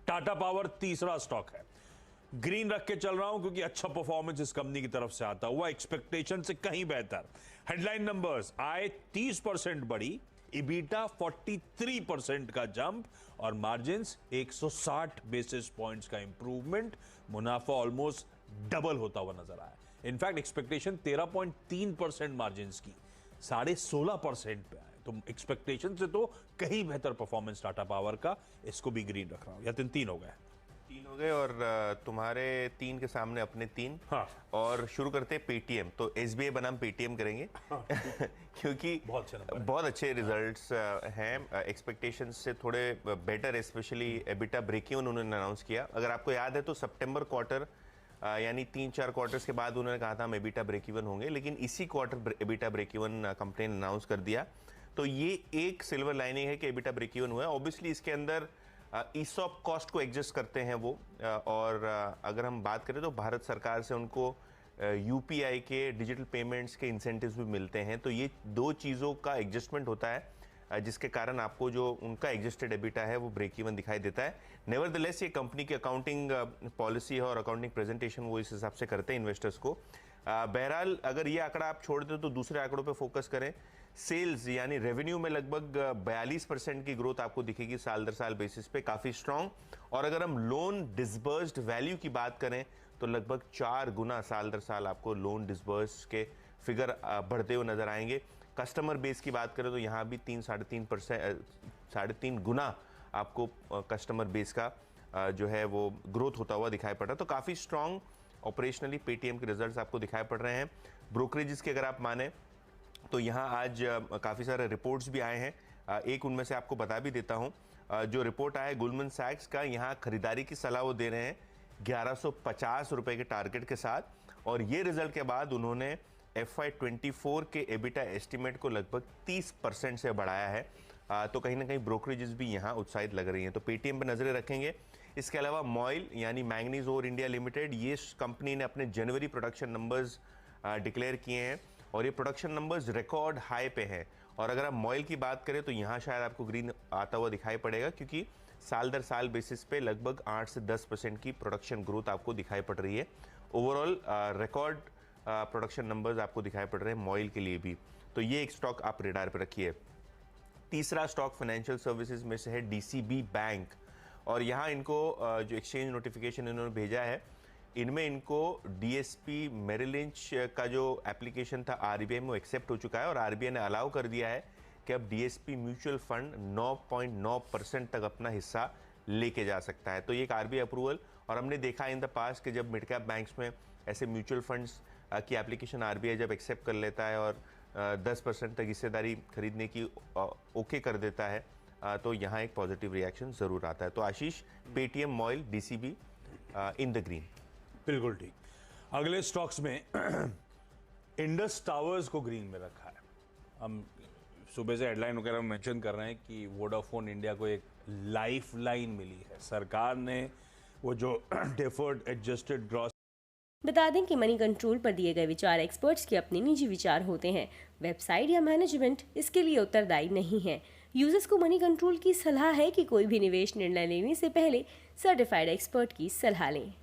Tata power तीसरा stock है, green रख के चल रहा हूं क्योंकि अच्छा परफॉर्मेंस इस कंपनी की तरफ से आता हुआ, एक्सपेक्टेशन से कहीं बेहतर। हेडलाइन नंबर्स, आय 30% बढ़ी, इबीटा 43% का जंप और मार्जिन्स 160 बेसिस पॉइंट्स का इंप्रूवमेंट। मुनाफा ऑलमोस्ट डबल होता हुआ नजर आया। इनफैक्ट एक्सपेक्टेशन 13.3% मार्जिन्स की 16.5% पे आए, तो एक्सपेक्टेशन से तो कहीं बेहतर परफॉर्मेंस टाटा पावर का। इसको भी ग्रीन रख रहा हूं। या तीन हो गए, तीन हो गए और तुम्हारे तीन के सामने अपने तीन। हाँ। और शुरू करते हैं पेटीएम। तो एसबीआई बनाम पेटीएम करेंगे। हाँ। क्योंकि बहुत अच्छे रिजल्ट्स हैं, एक्सपेक्टेशंस से थोड़े better, specially EBITDA break even उन्होंने अनाउंस किया। अगर आपको याद है तो सितंबर क्वार्टर यानी 3-4 क्वार्टर्स के बाद उन्होंने कहा था हम एबिटा ब्रेक इवन होंगे, लेकिन इसी quarter EBITDA break even company ने अनाउंस कर दिया। तो ये एक सिल्वर लाइनिंग है कि एबिटा ब्रेक इवन हुआ है। ऑब्वियसली इसके अंदर ईसॉप कॉस्ट को एडजस्ट करते हैं वो, और अगर हम बात करें तो भारत सरकार से उनको यूपीआई के डिजिटल पेमेंट्स के इंसेंटिव्स भी मिलते हैं। तो ये दो चीज़ों का एडजस्टमेंट होता है जिसके कारण आपको जो उनका एडजस्टेड एबिटा है वो ब्रेक इवन दिखाई देता है। नेवरदलेस ये कंपनी की अकाउंटिंग पॉलिसी है और अकाउंटिंग प्रेजेंटेशन वो इस हिसाब से करते हैं इन्वेस्टर्स को। बहरहाल अगर ये आंकड़ा आप छोड़ दें तो दूसरे आंकड़ों पे फोकस करें। सेल्स यानी रेवेन्यू में लगभग 42% की ग्रोथ आपको दिखेगी साल दर साल बेसिस पे, काफ़ी स्ट्रांग। और अगर हम लोन डिसबर्स्ड वैल्यू की बात करें तो लगभग 4 गुना साल दर साल आपको लोन डिसबर्स के फिगर बढ़ते हुए नजर आएंगे। कस्टमर बेस की बात करें तो यहाँ भी 3-3.5 गुना आपको कस्टमर बेस का जो है वो ग्रोथ होता हुआ दिखाई पड़ रहा है। तो काफ़ी स्ट्रांग ऑपरेशनली पेटीएम के रिजल्ट्स आपको दिखाई पड़ रहे हैं। ब्रोकरेजेस की अगर आप माने तो यहाँ आज काफ़ी सारे रिपोर्ट्स भी आए हैं। एक उनमें से आपको बता भी देता हूँ। जो रिपोर्ट आया है गोल्डमैन सैक्स का, यहाँ खरीदारी की सलाह वो दे रहे हैं 1150 रुपए के टारगेट के साथ। और ये रिजल्ट के बाद उन्होंने FY24 के एबिटा एस्टिमेट को लगभग 30% से बढ़ाया है। तो कहीं ना कहीं ब्रोकरेजेस भी यहाँ उत्साहित लग रही हैं। तो पेटीएम पर नजरें रखेंगे। इसके अलावा मॉइल यानी मैंगनीज ओर इंडिया लिमिटेड, ये कंपनी ने अपने जनवरी प्रोडक्शन नंबर्स डिक्लेयर किए हैं और ये प्रोडक्शन नंबर्स रिकॉर्ड हाई पे हैं। और अगर आप मॉइल की बात करें तो यहाँ शायद आपको ग्रीन आता हुआ दिखाई पड़ेगा, क्योंकि साल दर साल बेसिस पे लगभग 8 से 10% की प्रोडक्शन ग्रोथ आपको दिखाई पड़ रही है। ओवरऑल रिकॉर्ड प्रोडक्शन नंबर्स आपको दिखाई पड़ रहे हैं मॉइल के लिए भी। तो ये एक स्टॉक आप रेडार पर रखिए। तीसरा स्टॉक फाइनेंशियल सर्विसेज में से है डीसीबी बैंक। और यहाँ इनको जो एक्सचेंज नोटिफिकेशन इन्होंने भेजा है, इनमें इनको डीएसपी मेरिल लिंच का जो एप्लीकेशन था आरबीआई में वो एक्सेप्ट हो चुका है और आरबीआई ने अलाउ कर दिया है कि अब डीएसपी म्यूचुअल फंड 9.9% तक अपना हिस्सा लेके जा सकता है। तो ये एक आरबीआई अप्रूवल, और हमने देखा इन द पास्ट कि जब मिड कैप बैंक्स में ऐसे म्यूचुअल फंड्स की एप्लीकेशन आरबीआई जब एक्सेप्ट कर लेता है और 10% तक हिस्सेदारी खरीदने की ओके कर देता है, तो यहाँ एक पॉजिटिव रिएक्शन ज़रूर आता है। तो Ashish, Paytm, MOIL, DCB in the green. बिल्कुल ठीक। अगले स्टॉक्स में इंडस टावर्स को ग्रीन में रखा है। हम सुबह से हेडलाइन वगैरह में मेंशन कर रहे हैं कि वोडाफोन इंडिया को एक लाइफ लाइन मिली है। सरकार ने वो जो डिफर्ड एडजस्टेड ग्रॉस। बता दें कि मनी कंट्रोल पर दिए गए विचार एक्सपर्ट्स के अपने निजी विचार होते हैं। वेबसाइट या मैनेजमेंट इसके लिए उत्तरदायी नहीं है। यूजर्स को मनी कंट्रोल की सलाह है कि कोई भी निवेश निर्णय लेने से पहले सर्टिफाइड एक्सपर्ट की सलाह लें।